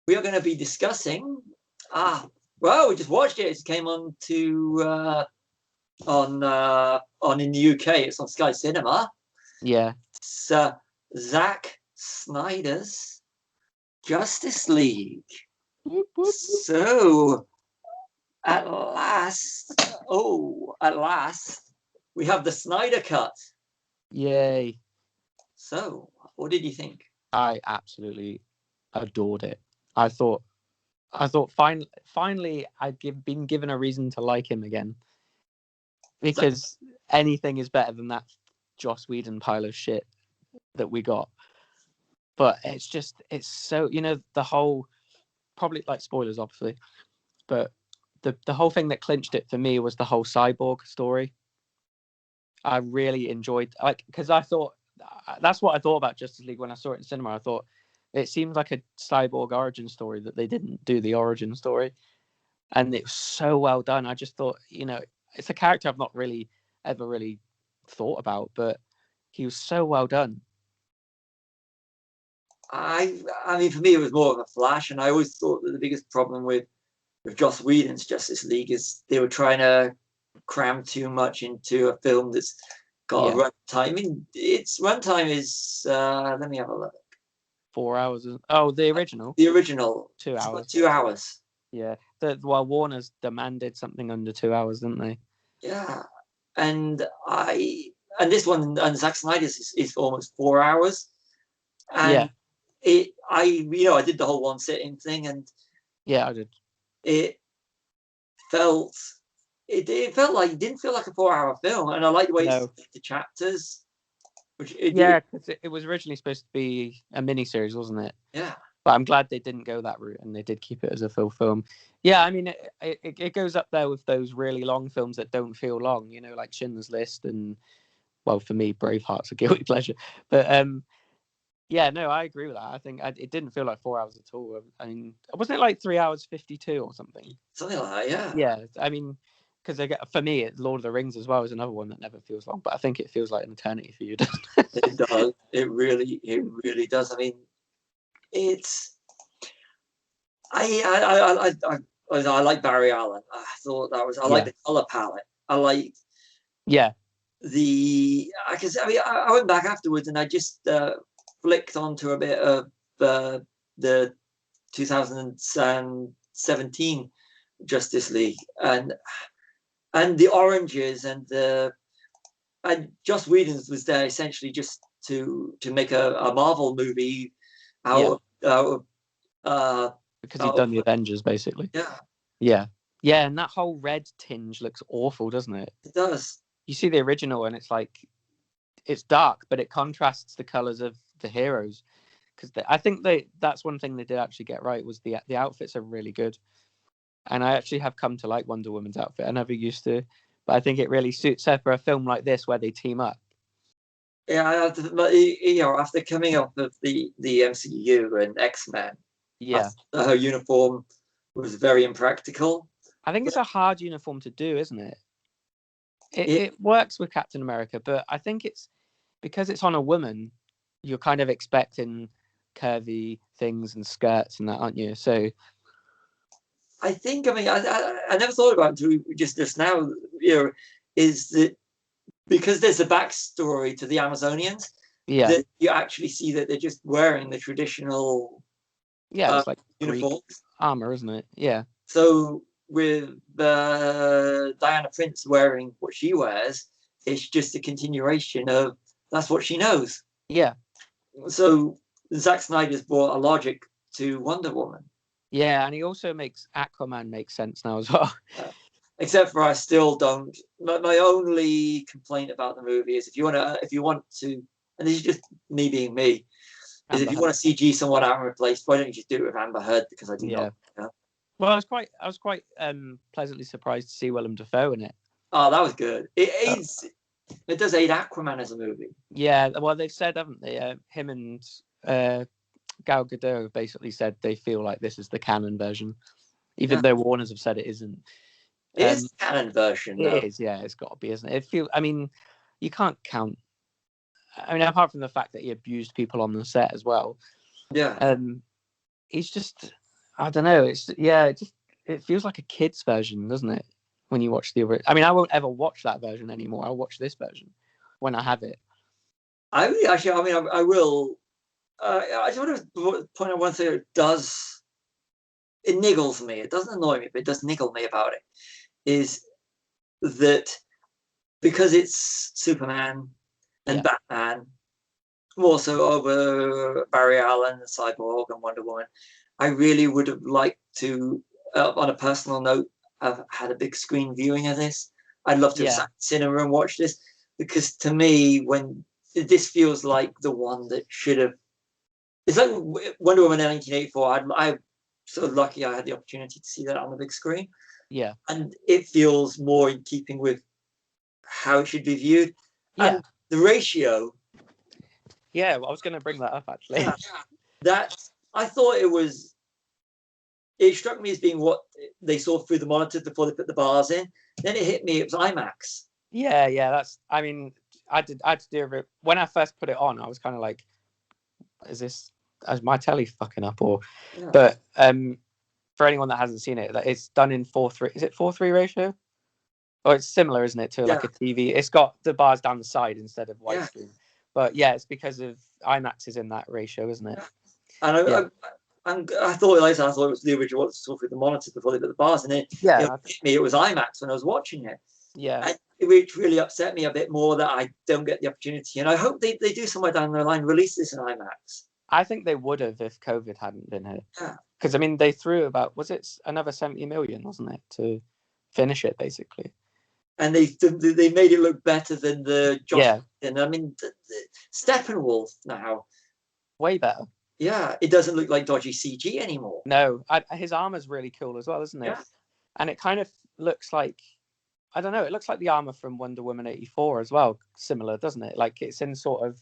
we are going to be discussing. Well, we just watched it. It came on to on in the UK. It's on Sky Cinema. Yeah. It's Zack Snyder's Justice League. Whoop, whoop. So at last, we have the Snyder cut. Yay. So, what did you think? I absolutely adored it. I thought finally been given a reason to like him again. Because anything is better than that Joss Whedon pile of shit that we got. But it's so, the whole, probably like spoilers obviously, but the whole thing that clinched it for me was the whole cyborg story. I really enjoyed, because I thought, that's what I thought about Justice League when I saw it in cinema. I thought it seemed like a cyborg origin story, that they didn't do the origin story, and it was so well done. I just thought, it's a character I've not really ever really thought about, but he was so well done. I mean, for me, it was more of a flash, and I always thought that the biggest problem with Joss Whedon's Justice League is they were trying to cram too much into a film that's got a runtime. I mean, its runtime is let me have a look. 4 hours. Oh, the original. The original. 2 hours. 2 hours. Yeah. Warner's demanded something under 2 hours, didn't they? Yeah, and this one, and Zack Snyder's is almost 4 hours, and I did the whole one sitting thing, and yeah, I did. It felt like it didn't feel like a 4 hour film, and I like the way it's the chapters. Because it was originally supposed to be a mini series, wasn't it? Yeah. But I'm glad they didn't go that route, and they did keep it as a full film. Yeah, I mean, it goes up there with those really long films that don't feel long, like Schindler's List, and, well, for me, Braveheart's a guilty pleasure. But yeah, no, I agree with that. I think it didn't feel like 4 hours at all. I mean, wasn't it like 3 hours 52 or something? Something like that, yeah. Yeah, I mean, because for me, Lord of the Rings as well is another one that never feels long, but I think it feels like an eternity for you. It does. It really does. I mean, it's. I like Barry Allen. I thought that was. I like the color palette. I like. Yeah. Because I went back afterwards and I just flicked onto a bit of the 2017 Justice League, and the oranges and Joss Whedon's was there essentially just to make a Marvel movie out of because he'd done the Avengers basically. Yeah, and that whole red tinge looks awful, doesn't it? It does. You see the original and it's like, it's dark, but it contrasts the colors of the heroes, because I think that's one thing they did actually get right, was the outfits are really good. And I actually have come to like Wonder Woman's outfit. I never used to, but I think it really suits her for a film like this where they team up. Yeah, after coming off of the MCU and X-Men, her uniform was very impractical. I think it's a hard uniform to do, isn't it? It works with Captain America, but I think it's because it's on a woman, you're kind of expecting curvy things and skirts and that, aren't you? So I think, I never thought about it until just now, is that because there's a backstory to the Amazonians, that you actually see that they're just wearing the traditional it's like uniforms. Armor, isn't it? Yeah. So with Diana Prince wearing what she wears, it's just a continuation of that's what she knows. Yeah. So Zack Snyder's brought a logic to Wonder Woman. Yeah, and he also makes Aquaman make sense now as well. Except for I still don't. My only complaint about the movie is if you want to, and this is just me being me, is if you want to CG someone out and replaced, why don't you just do it with Amber Heard? Because I do not. Well, I was quite pleasantly surprised to see Willem Dafoe in it. Oh, that was good. It does aid Aquaman as a movie. Yeah, well, they've said, haven't they? Him and Gal Gadot have basically said they feel like this is the canon version, even though Warners have said it isn't. It is the canon version. It is, yeah. It's got to be, isn't it? You can't count. I mean, apart from the fact that he abused people on the set as well. Yeah. He's just, I don't know. It feels like a kid's version, doesn't it? When you watch the original. I mean, I won't ever watch that version anymore. I'll watch this version when I have it. I really actually, I mean, I will. I just want to point out one thing that does. It niggles me. It doesn't annoy me, but it does niggle me about it. Is that because it's Superman and Batman, more so over Barry Allen, Cyborg, and Wonder Woman, I really would have liked to, on a personal note, have had a big screen viewing of this. I'd love to have sat in the cinema and watched this, because to me, when this feels like the one that should have. It's like Wonder Woman in 1984. I'm so lucky I had the opportunity to see that on the big screen. Yeah. And it feels more in keeping with how it should be viewed. Yeah. And the ratio. Yeah, well, I was going to bring that up, actually. That I thought it struck me as being what they saw through the monitor before they put the bars in. Then it hit me, it was IMAX. Yeah, that's, I mean, I had to do it. When I first put it on, I was kind of like, is my telly fucking up? Or, but for anyone that hasn't seen it, it's done in 4:3. Is it 4:3 ratio? Or it's similar, isn't it, to like a TV? It's got the bars down the side instead of widescreen. But yeah, it's because of IMAX is in that ratio, isn't it? And I thought it was the original what saw through the monitor before they put the bars in it. It hit me, it was IMAX when I was watching it. Yeah. And it really upset me a bit more that I don't get the opportunity. And I hope they do somewhere down the line release this in IMAX. I think they would have if COVID hadn't been here. Yeah. Because I mean, they threw about, was it another 70 million, wasn't it, to finish it basically? And they made it look better than the Josh. Yeah. And I mean, the Steppenwolf now. Way better. Yeah, it doesn't look like dodgy CG anymore. No, his armor's really cool as well, isn't it? Yeah. And it kind of looks like, I don't know, it looks like the armor from Wonder Woman 84 as well. Similar, doesn't it? Like it's in sort of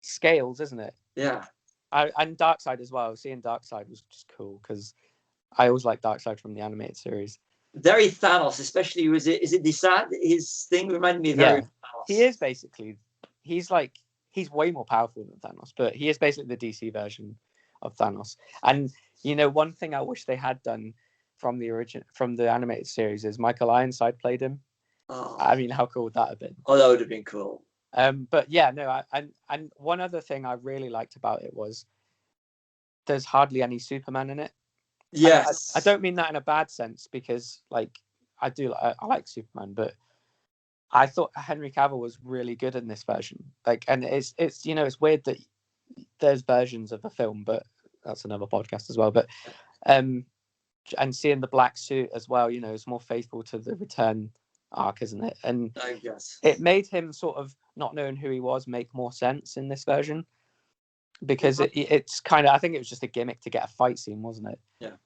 scales, isn't it? Yeah. And Darkseid as well. Seeing Darkseid was just cool because I always like Darkseid from the animated series. Very Thanos, especially is it his thing reminded me of very Thanos. He is basically, he's way more powerful than Thanos, but he is basically the DC version of Thanos. And you know, one thing I wish they had done from the animated series is Michael Ironside played him. Oh. I mean, how cool would that have been? Oh, that would have been cool. But yeah, no, and one other thing I really liked about it was there's hardly any Superman in it. Yes. I don't mean that in a bad sense, because like I like Superman, but I thought Henry Cavill was really good in this version. Like, and it's you know, it's weird that there's versions of the film, but that's another podcast as well. But and seeing the black suit as well, you know, is more faithful to the return arc, isn't it? And I guess it made him sort of not knowing who he was make more sense in this version, because it's kind of, I think it was just a gimmick to get a fight scene, wasn't it? Yeah.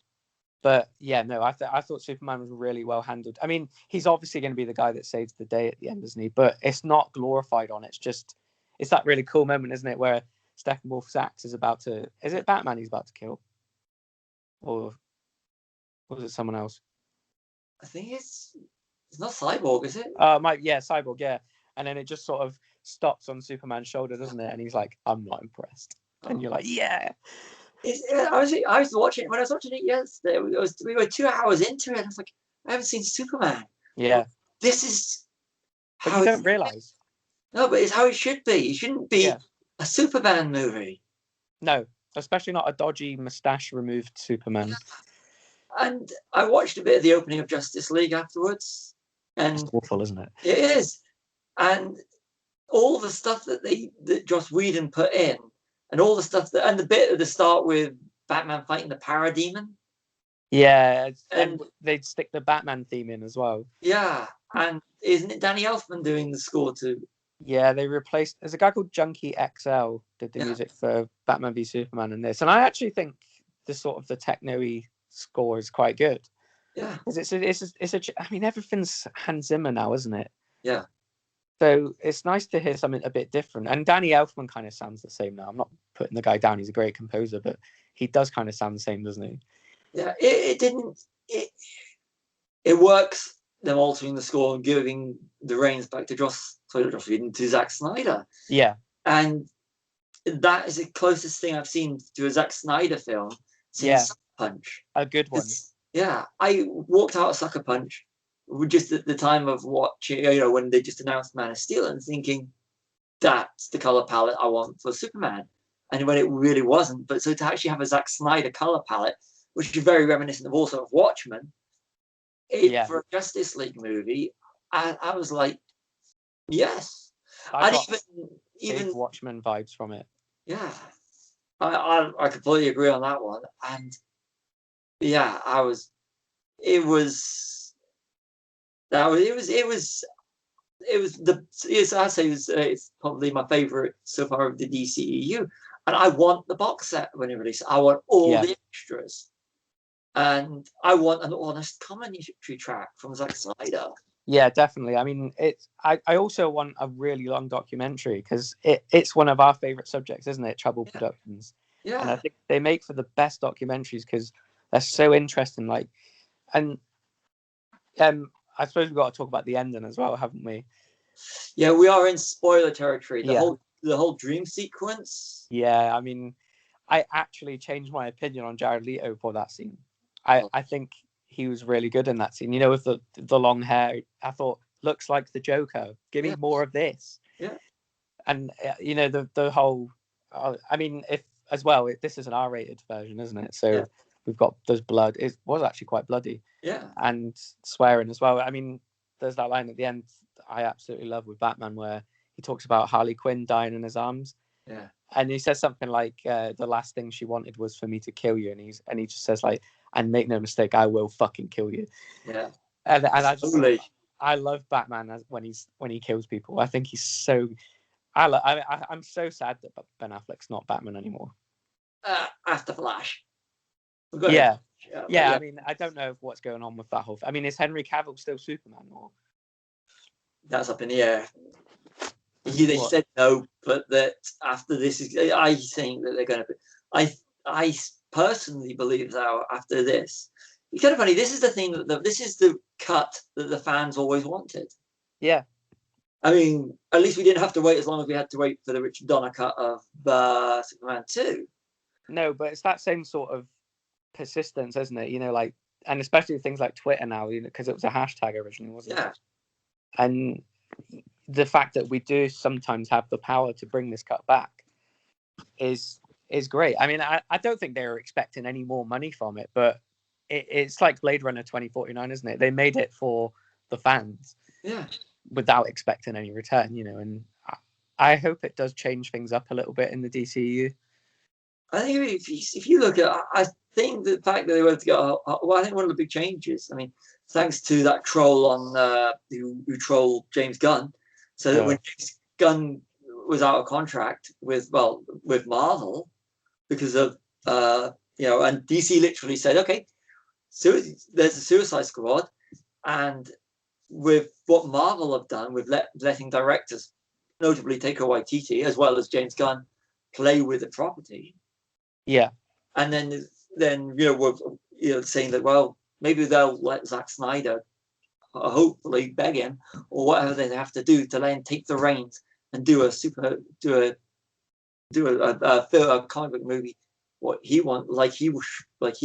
But yeah, no, I thought Superman was really well handled. I mean, he's obviously going to be the guy that saves the day at the end, isn't he? But it's not glorified on. It's that really cool moment, isn't it, where Steppenwolf Zack is it Batman he's about to kill, or was it someone else? I think it's not Cyborg, is it? Cyborg, yeah. And then it just sort of stops on Superman's shoulder, doesn't it? And he's like, "I'm not impressed." And you're like, "Yeah." I was watching when I was watching it yesterday. We were 2 hours into it. And I was like, I haven't seen Superman. Yeah. This is. But you don't realize. No, but it's how it should be. It shouldn't be a Superman movie. No, especially not a dodgy mustache removed Superman. And I watched a bit of the opening of Justice League afterwards, and it's awful, isn't it? It is, and all the stuff that Joss Whedon put in, and all the stuff and the bit at the start with Batman fighting the Parademon. Yeah, and they'd stick the Batman theme in as well. Yeah, and isn't it Danny Elfman doing the score too? Yeah, they replaced. There's a guy called Junkie XL did the music for Batman v Superman and this, and I actually think the sort of the techno-y score is quite good. Yeah, because I mean, everything's Hans Zimmer now, isn't it? Yeah. So it's nice to hear something a bit different. And Danny Elfman kind of sounds the same now. I'm not putting the guy down; he's a great composer, but he does kind of sound the same, doesn't he? Yeah, it works. Them altering the score and giving the reins back to Joss Whedon, to Zack Snyder. Yeah, and that is the closest thing I've seen to a Zack Snyder film since Punch. A good one. Yeah, I walked out of Sucker Punch just at the time of watching, when they just announced Man of Steel, and thinking, that's the color palette I want for Superman. And when it really wasn't. But so to actually have a Zack Snyder color palette, which is very reminiscent of also of Watchmen, for a Justice League movie, I was like, yes. I got even Watchmen vibes from it. Yeah, I completely agree on that one. And yeah, it was I'd say it's probably my favorite so far of the DCEU. And I want the box set when it releases. I want all the extras. And I want an honest commentary track from Zack Snyder. Yeah, definitely. I mean, I also want a really long documentary, because it's one of our favorite subjects, isn't it? Trouble Productions. Yeah. And I think they make for the best documentaries because they're so interesting. I suppose we've got to talk about the ending as well, haven't we? Yeah, we are in spoiler territory. The whole dream sequence. Yeah, I mean, I actually changed my opinion on Jared Leto for that scene. I think he was really good in that scene. With the long hair, I thought, looks like the Joker. Give me more of this. Yeah. And the whole. I mean, this is an R-rated version, isn't it? So we've got there's blood. It was actually quite bloody. Yeah. And swearing as well. I mean, there's that line at the end I absolutely love with Batman where he talks about Harley Quinn dying in his arms. Yeah. And he says something like, the last thing she wanted was for me to kill you. And he just says, like, and make no mistake, I will fucking kill you. Yeah. And I love Batman when he kills people. I think he's so. I'm so sad that Ben Affleck's not Batman anymore. After Flash. Yeah. I mean, I don't know what's going on with that whole. I mean, is Henry Cavill still Superman, or? That's up in the air. They said no, but that after this I think that they're going to be. I personally believe that after this, it's kind of funny. This is the thing this is the cut that the fans always wanted. Yeah. I mean, at least we didn't have to wait as long as we had to wait for the Richard Donner cut of Superman 2. No, but it's that same sort of persistence, isn't it? And especially things like Twitter now, because it was a hashtag originally, wasn't it? And the fact that we do sometimes have the power to bring this cut back is great. I mean, I don't think they were expecting any more money from it, but it's like Blade Runner 2049, isn't it? They made it for the fans, without expecting any return, and I hope it does change things up a little bit in the DCU. I think if you look at, I think the fact that they were to go, I think one of the big changes. I mean, thanks to that troll on who trolled James Gunn, so that when James Gunn was out of contract with Marvel because of and DC literally said, okay, so there's a Suicide Squad, and with what Marvel have done with letting directors, notably Taika Waititi as well as James Gunn, play with the property. Yeah. And then we're saying that, well, maybe they'll let Zack Snyder hopefully beg him or whatever they have to do to let him take the reins and do a comic book movie what he wants, like he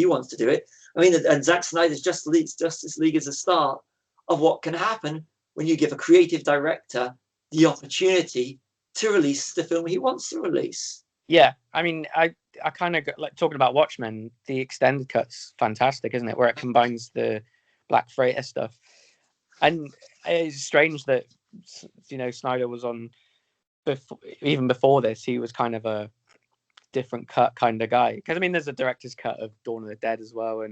wants to do it. I mean, and Zack Snyder's Justice League is a start of what can happen when you give a creative director the opportunity to release the film he wants to release. Yeah, I mean, I kind of like talking about Watchmen. The extended cut's fantastic, isn't it? Where it combines the Black Freighter stuff, and it's strange that Snyder was on even before this. He was kind of a different cut kind of guy, because I mean, there's a director's cut of Dawn of the Dead as well,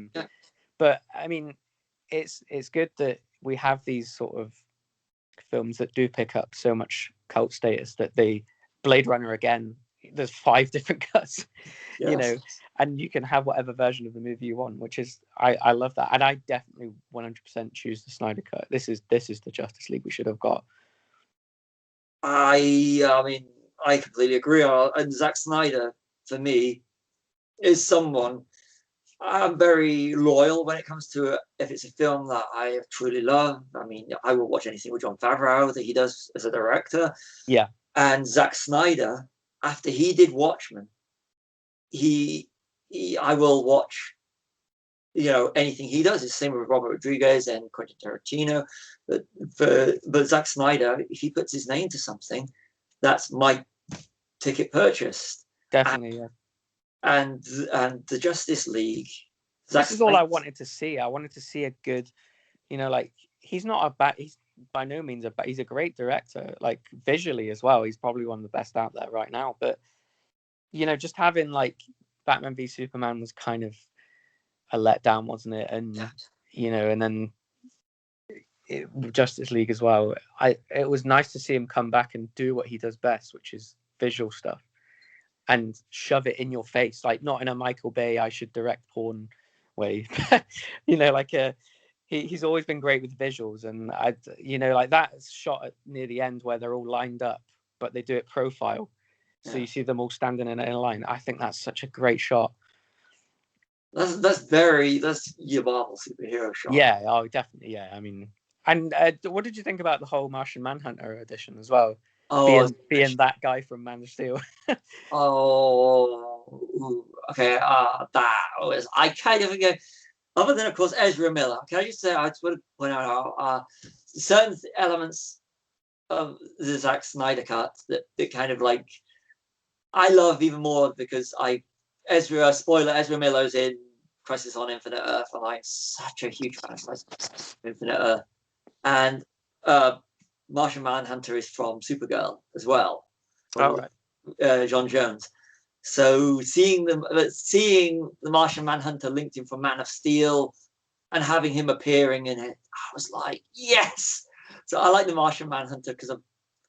but I mean, it's good that we have these sort of films that do pick up so much cult status that Blade Runner again. There's 5 different cuts, and you can have whatever version of the movie you want, which is I love that, and I definitely 100% choose the Snyder cut. This is the Justice League we should have got. I mean, I completely agree. And Zack Snyder, for me, is someone I'm very loyal when it comes to it. If it's a film that I truly love, I mean, I will watch anything with Jon Favreau that he does as a director. Yeah, and Zack Snyder. After he did Watchmen, I will watch anything he does. It's the same with Robert Rodriguez and Quentin Tarantino. But Zack Snyder, if he puts his name to something, that's my ticket purchased. Definitely, yeah. And the Justice League. This is all I wanted to see. I wanted to see a good, like he's by no means he's a great director, like visually as well. He's probably one of the best out there right now. But just having like Batman v Superman was kind of a letdown, wasn't it? And and then Justice League as well. It was nice to see him come back and do what he does best, which is visual stuff, and shove it in your face, like not in a Michael Bay I should direct porn way. He's always been great with visuals, and like that shot near the end where they're all lined up, but they do it profile, so you see them all standing in a line. I think that's such a great shot. That's your Marvel superhero shot. Yeah, oh, definitely, yeah. I mean, and what did you think about the whole Martian Manhunter edition as well? Being that guy from Man of Steel. Okay. That was I kind of forget. Other than, of course, Ezra Miller. Can I just say, I just want to point out how certain elements of the Zack Snyder cut that kind of like I love even more because Ezra Miller's in Crisis on Infinite Earth, and I'm such a huge fan of Crisis on Infinite Earth. And Martian Manhunter is from Supergirl as well. Right. John Jones. So seeing the Martian Manhunter linked in from Man of Steel and having him appearing in it, I was like, yes. So I like the Martian Manhunter because of,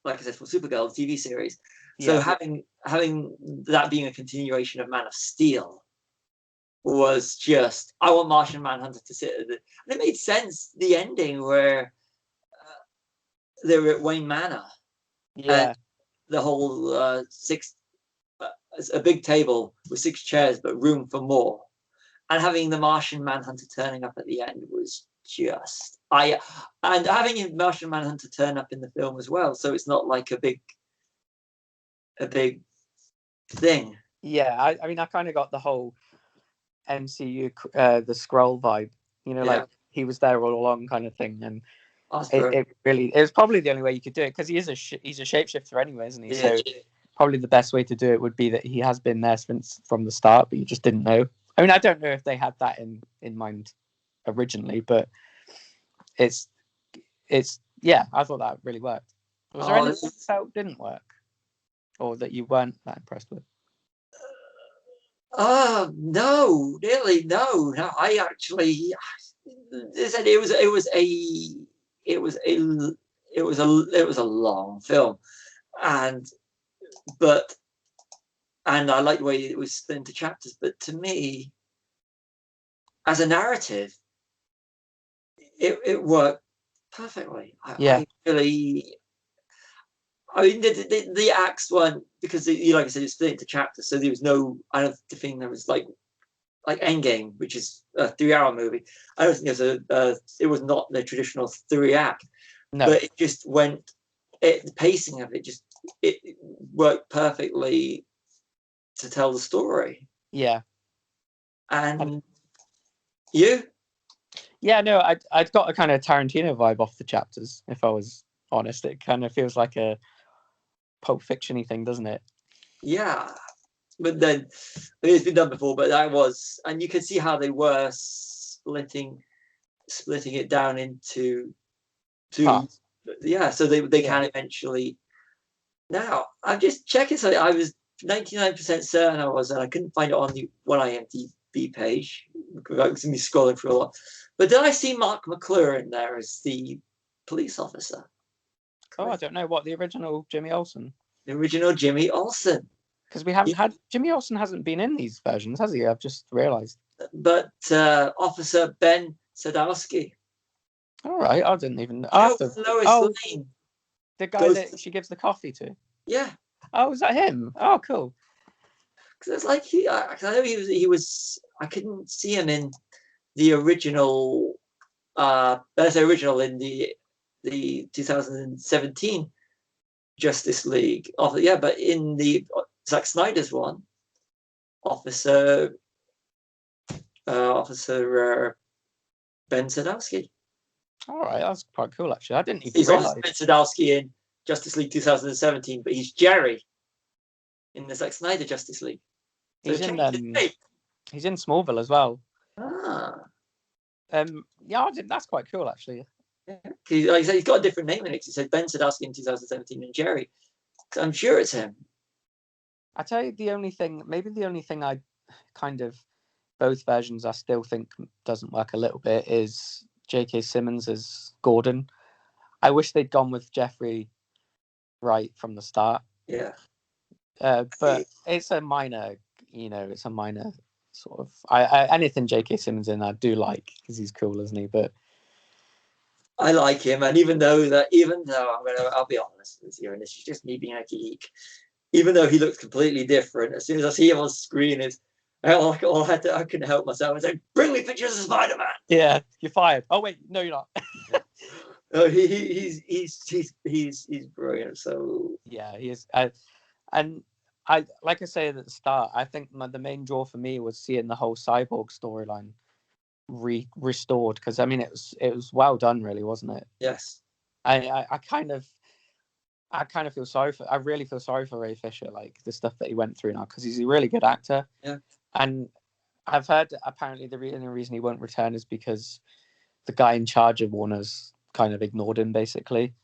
like I said, for Supergirl, the TV series. So having that being a continuation of Man of Steel was just, I want Martian Manhunter to sit and it made sense, the ending where they were at Wayne Manor. Yeah. And the whole a big table with 6 chairs, but room for more. And having the Martian Manhunter turning up at the end was just and having Martian Manhunter turn up in the film as well, so it's not like a big thing. Yeah, I mean, I kind of got the whole MCU the Skrull vibe, like he was there all along kind of thing, and it was probably the only way you could do it because he's a shapeshifter anyway, isn't he? So probably the best way to do it would be that he has been there from the start, but you just didn't know. I mean, I don't know if they had that in mind originally, but it's I thought that really worked. Was there anything you felt didn't work, or that you weren't that impressed with? No, really, no. I actually said it was a long film, and I like the way it was split into chapters. But to me, as a narrative, it worked perfectly. I mean, the acts weren't, because like I said, it's split into chapters, so there was no. I don't think there was like Endgame, which is a 3-hour movie. I don't think it was not the traditional 3-act. No. But it just went. The pacing of it worked perfectly to tell the story. Yeah. And you? Yeah, no, I'd got a kind of Tarantino vibe off the chapters, if I was honest. It kind of feels like a Pulp Fiction-y thing, doesn't it? Yeah. But then, I mean, it's been done before, but that was, and you can see how they were splitting it down into parts. Yeah, so they can eventually. Now, I'm just checking something. I was 99% certain I was, and I couldn't find it on the one IMDb page because me scrolling through a lot. But did I see Mark McClure in there as the police officer? Oh, I don't know. What, the original Jimmy Olsen? The original Jimmy Olsen. Because we haven't had Jimmy Olsen hasn't been in these versions, has he? I've just realised. But Officer Ben Sadowski. All right, I didn't even. Lois Lane. The guy that she gives the coffee to. Yeah. Oh, was that him? Oh, cool. Because it's like I know he was. I couldn't see him in the original. That's original in the 2017 Justice League. But in the Zack Snyder's one, Officer Officer Ben Sadowski. All right, that's quite cool actually. I didn't even He's realize. Officer Ben Sadowski in Justice League 2017, but he's Jerry in the Zack Snyder Justice League. So He's in Smallville as well. Ah. Yeah, that's quite cool actually. Yeah. Like I said, he's got a different name in it. He said Ben Sadowski in 2017 and Jerry. So I'm sure it's him. I tell you, the only thing I kind of, both versions I still think doesn't work a little bit is J.K. Simmons as Gordon. I wish they'd gone with Jeffrey right from the start. Yeah. But it's a minor, it's a minor sort of. I anything J.K. Simmons in, I do like because he's cool, isn't he? But I like him, and even though I'll be honest with you, and this is just me being a geek. Even though he looks completely different, as soon as I see him on screen, I couldn't help myself. I said, "Bring me pictures of Spider-Man." Yeah, you're fired. Oh wait, no, you're not. Oh, he's brilliant. So yeah, he is. And I, like I said at the start, I think the main draw for me was seeing the whole cyborg storyline restored, because I mean it was well done, really, wasn't it? Yes. I kind of feel sorry for. I really feel sorry for Ray Fisher, like the stuff that he went through now, because he's a really good actor. Yeah. And I've heard apparently the reason he won't return is because the guy in charge of Warner's kind of ignored him, basically.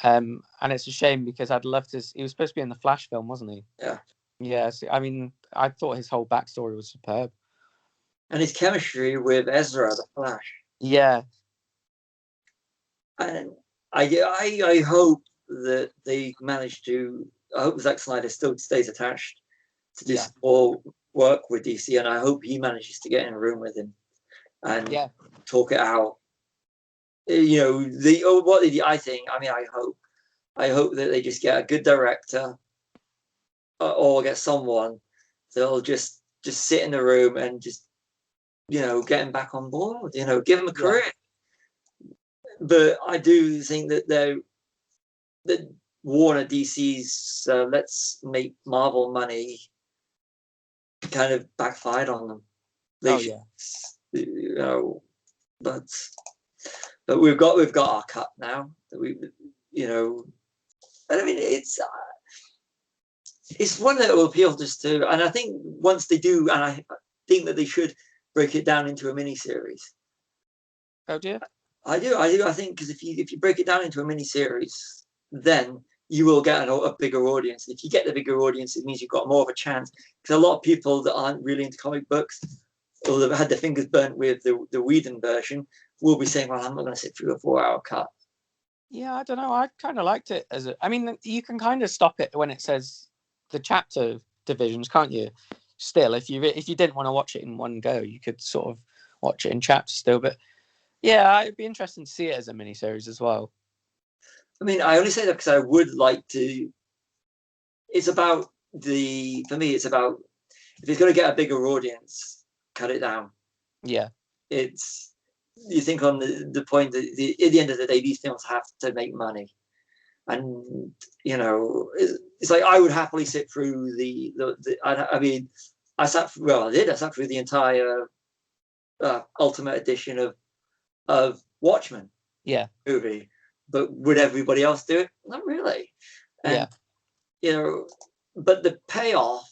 And it's a shame, because I'd love to. He was supposed to be in the Flash film, wasn't he? Yeah. Yes. I mean, I thought his whole backstory was superb. And his chemistry with Ezra, the Flash. Yeah. And I hope that they manage to. I hope Zack Snyder still stays attached to this or work with DC, and I hope he manages to get in a room with him and talk it out. I think. I mean, I hope that they just get a good director or get someone that'll just sit in the room and just get him back on board. Give him a career. But I do think that Warner DC's let's make Marvel money kind of backfired on them. But we've got our cut now. And I mean it's one that will appeal just to, and I think once they do, and I think that they should break it down into a mini-series. Oh dear. I do. I think because if you break it down into a mini-series, then you will get a bigger audience. And if you get the bigger audience, it means you've got more of a chance. Because a lot of people that aren't really into comic books, or have had their fingers burnt with the Whedon version, will be saying, "Well, I'm not going to sit through a 4-hour cut." Yeah, I don't know. I kind of liked it I mean, you can kind of stop it when it says the chapter divisions, can't you? Still, if you didn't want to watch it in one go, you could sort of watch it in chapters still. But yeah, it'd be interesting to see it as a miniseries as well. I mean, I only say that because I would like to. For me, it's about if it's going to get a bigger audience, cut it down. Yeah. You think on the point that at the end of the day, these films have to make money. And it's like I would happily sit through I sat through the entire Ultimate Edition of Watchmen movie, but would everybody else do it? Not really. And but the payoff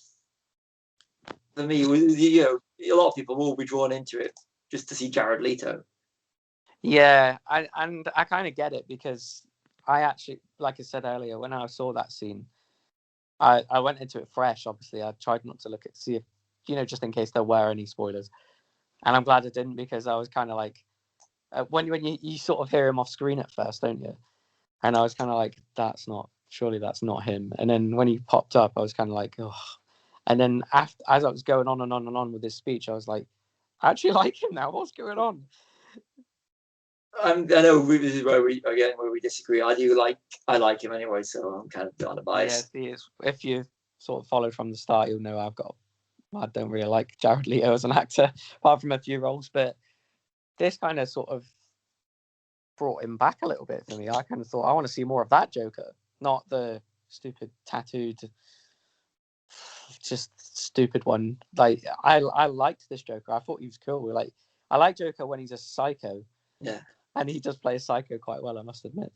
for me was a lot of people will be drawn into it just to see Jared Leto. Yeah, I kind of get it, because I actually, like I said earlier, when I saw that scene, I went into it fresh. Obviously, I tried not to look at see if just in case there were any spoilers, and I'm glad I didn't, because I was kind of like when you sort of hear him off screen at first, don't you? And I was kind of like, surely that's not him. And then when he popped up, I was kind of like, oh. And then as I was going on and on and on with his speech, I was like, I actually like him now. What's going on? I know this is where we disagree. I like him anyway, so I'm kind of on a bias. Yeah, if you sort of followed from the start, you'll know I don't really like Jared Leto as an actor, apart from a few roles. But this kind of sort of brought him back a little bit for me. I kind of thought I want to see more of that Joker, not the stupid tattooed just stupid one. Like I liked this Joker. I thought he was cool. Like I like Joker when he's a psycho. Yeah. And he does play a psycho quite well, I must admit.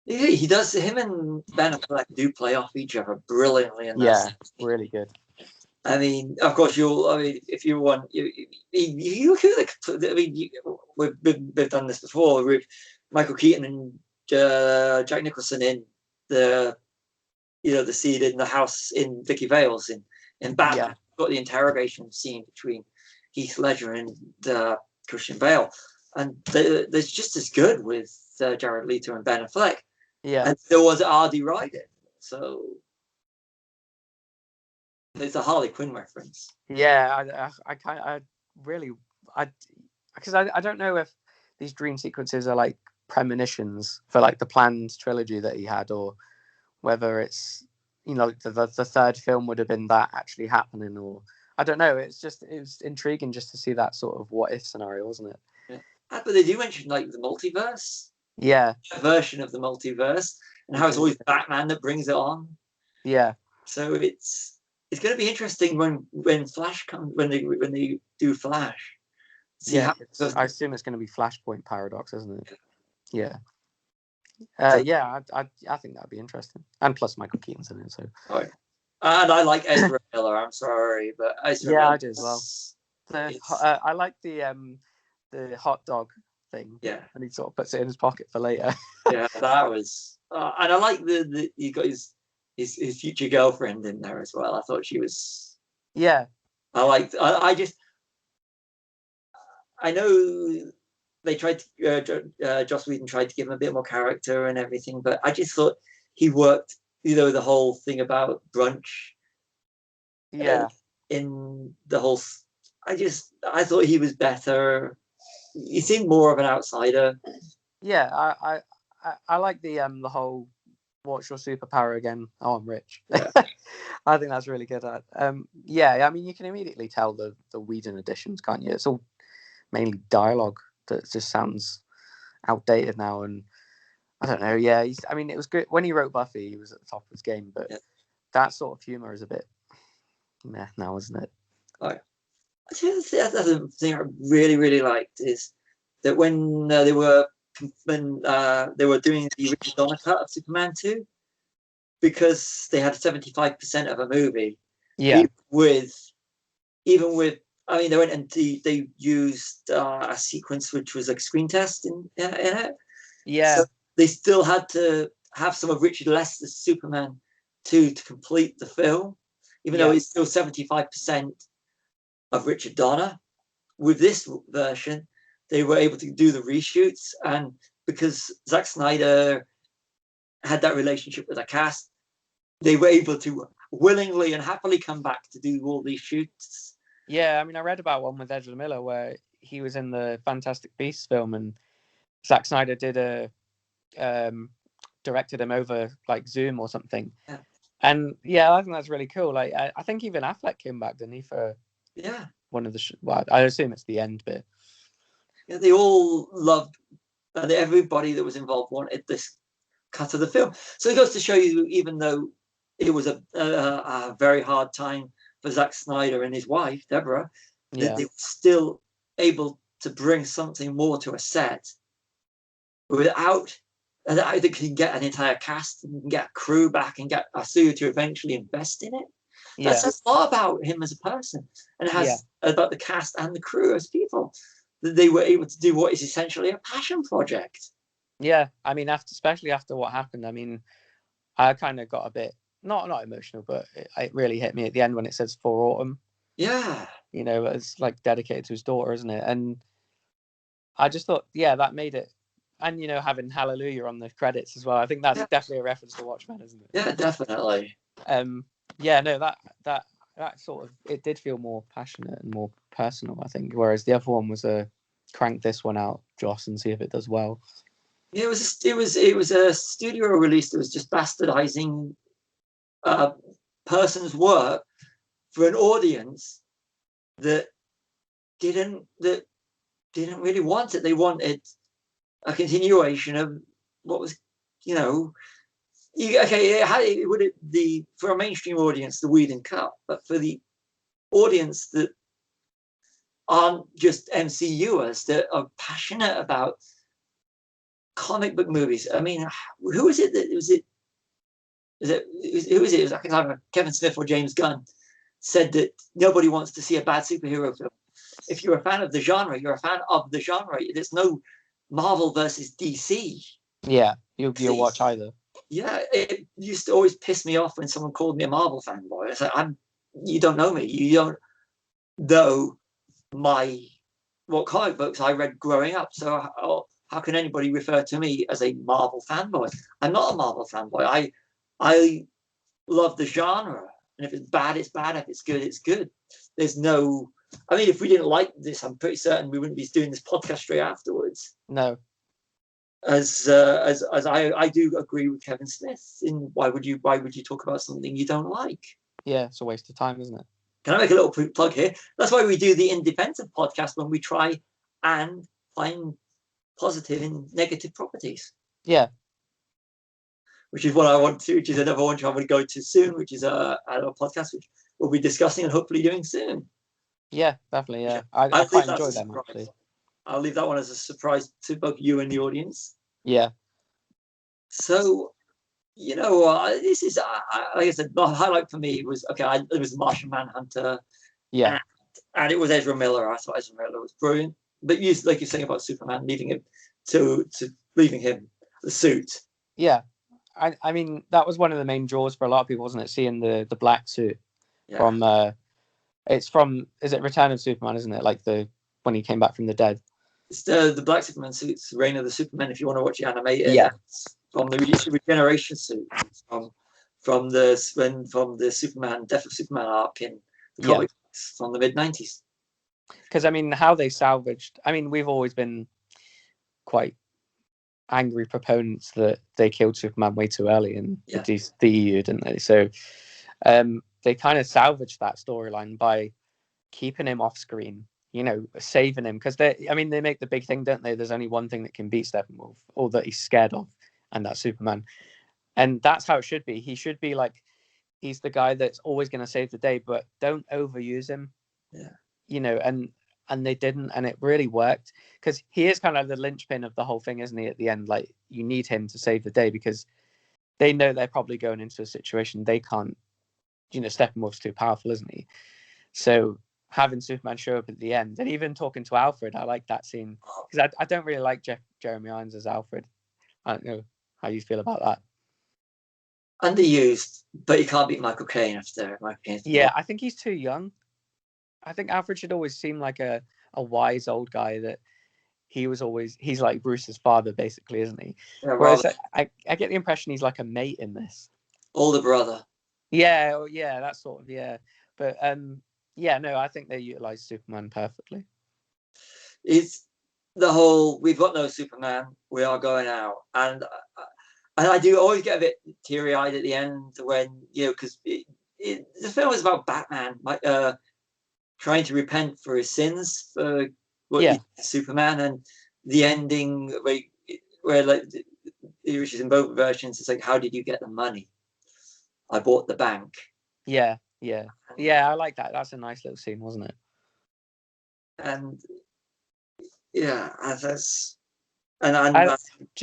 Yeah, he does. Him and Ben Affleck do play off each other brilliantly in that. Yeah, really good. I mean, of course, if you want, you could. I mean, we've done this before with Michael Keaton and Jack Nicholson in the scene in the house in Vicky Vale's in Batman. Yeah. Got the interrogation scene between Heath Ledger and Christian Bale, and there's just as good with Jared Leto and Ben Affleck. Yeah. And there was R.D. Ryder, so there's a Harley Quinn reference. Yeah, because I don't know if these dream sequences are like premonitions for like the planned trilogy that he had, or whether it's the third film would have been that actually happening, or I don't know. It was intriguing just to see that sort of what if scenario, wasn't it? Yeah. But they do mention like the multiverse. Yeah. A version of the multiverse, and how it's always Batman that brings it on. Yeah. So it's going to be interesting when Flash comes, when they do Flash. I assume it's going to be Flashpoint Paradox, isn't it? Yeah. I think that'd be interesting, and plus Michael Keaton's in it, so. Oh, yeah. And I like Ezra Miller. I'm sorry, but Ezra Miller, I do as well. I like the hot dog thing. Yeah, and he sort of puts it in his pocket for later. Yeah, that was, and I like he got his future girlfriend in there as well. I thought she was. Yeah. I know they tried to, Joss Whedon tried to give him a bit more character and everything, but I just thought he worked, the whole thing about brunch. Yeah. In the whole, I thought he was better. He seemed more of an outsider. Yeah, I like the whole what's your superpower again? Oh, I'm rich. Yeah. I think that's really good. Yeah, I mean, you can immediately tell the Whedon editions, can't you? It's all mainly dialogue that just sounds outdated now, and I don't know. Yeah, I mean, it was good when he wrote Buffy. He was at the top of his game, but that sort of humor is a bit meh now, isn't it? Oh. The thing I really, really liked is that when they were doing the Richard Donner cut of Superman 2, because they had 75% of a movie. Yeah. Even with, I mean, they went and they used a sequence which was like screen test in it. Yeah. So they still had to have some of Richard Lester's Superman 2 to complete the film, even though it's still 75% of Richard Donner. With this version, they were able to do the reshoots, and because Zack Snyder had that relationship with the cast, they were able to willingly and happily come back to do all these shoots. Yeah, I mean, I read about one with Ezra Miller where he was in the Fantastic Beasts film, and Zack Snyder directed him over like Zoom or something. Yeah. And yeah, I think that's really cool. Like, I think even Affleck came back, didn't he, for one of the well, I assume it's the end bit. Yeah, they all loved, and everybody that was involved wanted this cut of the film. So it goes to show you, even though it was a very hard time for Zack Snyder and his wife Deborah, that they were still able to bring something more to a set without. And they can get an entire cast and get a crew back and get a studio to eventually invest in it. That says a lot about him as a person, and it has about the cast and the crew as people. That they were able to do what is essentially a passion project. Yeah, I mean, especially after what happened, I mean, I kind of got a bit not emotional, but it really hit me at the end when it says "For Autumn." Yeah, it's like dedicated to his daughter, isn't it? And I just thought, that made it. And having Hallelujah on the credits as well. I think that's definitely a reference to Watchmen, isn't it? Yeah, definitely. That sort of, it did feel more passionate and more personal, I think. Whereas the other one was crank this one out, Joss, and see if it does well. Yeah, it was a studio release that was just bastardizing a person's work for an audience that didn't really want it. They wanted a continuation of what was, would it the for a mainstream audience the Whedon cut, but for the audience that aren't just MCUers that are passionate about comic book movies. I mean, who is it that was it? Who is it? It was, I can't remember, Kevin Smith or James Gunn said that nobody wants to see a bad superhero film. If you're a fan of the genre, you're a fan of the genre. There's no Marvel versus DC. Yeah, you'll watch either. Yeah, it used to always piss me off when someone called me a Marvel fanboy. It's like, you don't know me. You don't know what comic books I read growing up. So how can anybody refer to me as a Marvel fanboy? I'm not a Marvel fanboy. I love the genre, and if it's bad, it's bad. If it's good, it's good. There's no. I mean, if we didn't like this, I'm pretty certain we wouldn't be doing this podcast straight afterwards. No. As I do agree with Kevin Smith in why would you talk about something you don't like? Yeah, it's a waste of time, isn't it? Can I make a little plug here? That's why we do the independent podcast, when we try and find positive and negative properties. Yeah. Which is what I want to, which is another one I'm going to go to soon, which is a podcast which we'll be discussing and hopefully doing soon. Yeah, definitely. Yeah, I quite enjoy them actually. I'll leave that one as a surprise to both you and the audience. Yeah. So, this is, like I said, the highlight for me was, it was Martian Manhunter. Yeah. And it was Ezra Miller. I thought Ezra Miller was brilliant. But like you're saying about Superman, leaving him the suit. Yeah. I mean, that was one of the main draws for a lot of people, wasn't it? Seeing the black suit from, is it Return of Superman, isn't it? Like when he came back from the dead. It's the Black Superman suit. It's Reign of the Superman. If you want to watch it animated, yeah, from the regeneration suit from the Superman Death of Superman arc in the comics from the mid-90s. Because I mean, how they salvaged. I mean, we've always been quite angry proponents that they killed Superman way too early in the EU, didn't they? So, they kind of salvaged that storyline by keeping him off screen. Saving him, because they make the big thing, don't they? There's only one thing that can beat Steppenwolf, or that he's scared of, and that's Superman. And that's how it should be. He should be like, he's the guy that's always going to save the day, but don't overuse him. Yeah. And they didn't, and it really worked, because he is kind of the linchpin of the whole thing, isn't he? At the end, like, you need him to save the day, because they know they're probably going into a situation they can't. Steppenwolf's too powerful, isn't he? So having Superman show up at the end, and even talking to Alfred, I like that scene, because I don't really like Jeremy Irons as Alfred. I don't know how you feel about that. Underused, but you can't beat Michael Caine after Michael Caine. Yeah, I think he's too young. I think Alfred should always seem like a wise old guy, that he's like Bruce's father, basically, isn't he? Yeah, whereas I get the impression he's like a mate in this. Older brother. Yeah, that sort of, yeah. But I think they utilized Superman perfectly. It's the whole, we've got no Superman, we are going out. And I do always get a bit teary-eyed at the end when, because the film is about Batman trying to repent for his sins for what he did to Superman, and the ending where like, which is in both versions, it's like, how did you get the money? I bought the bank. Yeah, I like that. That's a nice little scene, wasn't it? And do you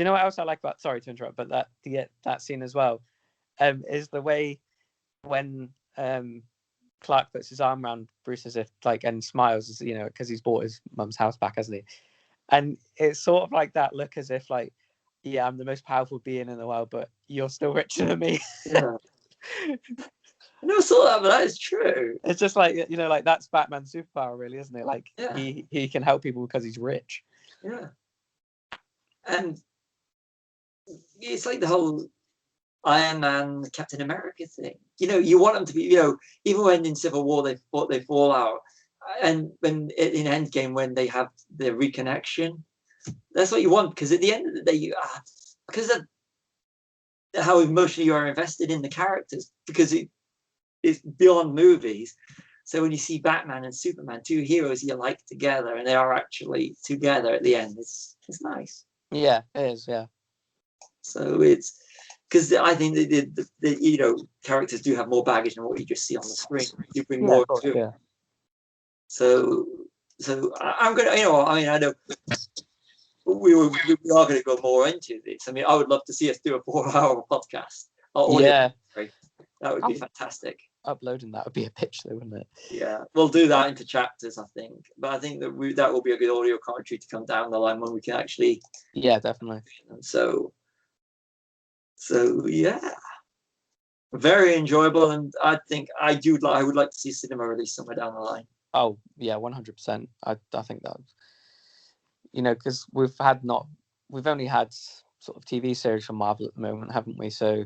know what else I like about? Sorry to interrupt, but that scene as well, is the way when Clark puts his arm around Bruce as if and smiles, because he's bought his mum's house back, hasn't he? And it's sort of like that look, as if I'm the most powerful being in the world, but you're still richer than me. Yeah. I never saw that, but that is true. It's just like, that's Batman's superpower, really, isn't it? He can help people because he's rich. Yeah. And it's like the whole Iron Man, Captain America thing. You want them to be, even when in Civil War they fall out, and when in Endgame when they have the reconnection, that's what you want, because at the end of the day, because of how emotionally you are invested in the characters, because it's beyond movies. So when you see Batman and Superman, two heroes you like together, and they are actually together at the end, it's nice. Yeah, it is. Yeah. So it's because I think the characters do have more baggage than what you just see on the screen. You bring more to it. Yeah. So I'm gonna, I know we are going to go more into this. I mean, I would love to see us do a 4-hour podcast. Yeah, that would be fantastic. Uploading that would be a pitch, though, wouldn't it? Yeah, we'll do that into chapters, I think. But I think that will be a good audio commentary to come down the line when we can actually. Yeah, definitely. So yeah, very enjoyable, and I think I would like to see cinema release somewhere down the line. Oh yeah, 100%. I think that, because we've only had sort of TV series from Marvel at the moment, haven't we? So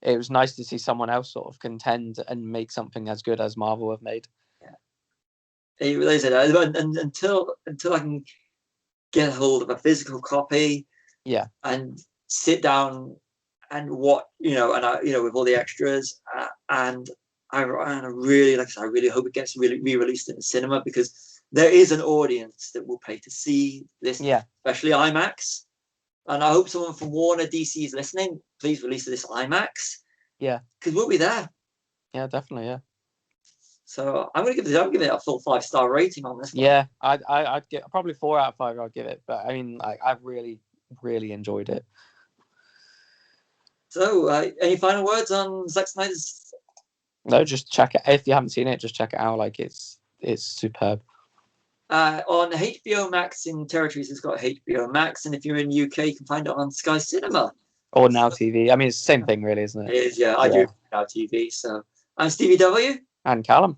it was nice to see someone else sort of contend and make something as good as Marvel have made. Yeah, they said, and until I can get a hold of a physical copy, and sit down and watch, with all the extras, and I really, like I said, I really hope it gets re-released in the cinema, because there is an audience that will pay to see this, especially IMAX. And I hope someone from Warner DC is listening. Please release this IMAX. Yeah, because we'll be there. Yeah, definitely. Yeah. So I'm giving it a full 5-star rating on this one. Yeah, I'd get probably 4 out of 5. I'd give it, but I mean, I've really, really enjoyed it. So, any final words on Zack Snyder's? No, just check it. If you haven't seen it, just check it out. Like, it's superb. On HBO Max in territories, it's got HBO Max, and if you're in UK, you can find it on Sky Cinema or Now TV. I mean, it's the same thing, really, isn't it? It is, yeah. I do Now TV. So I'm Stevie W. And Callum.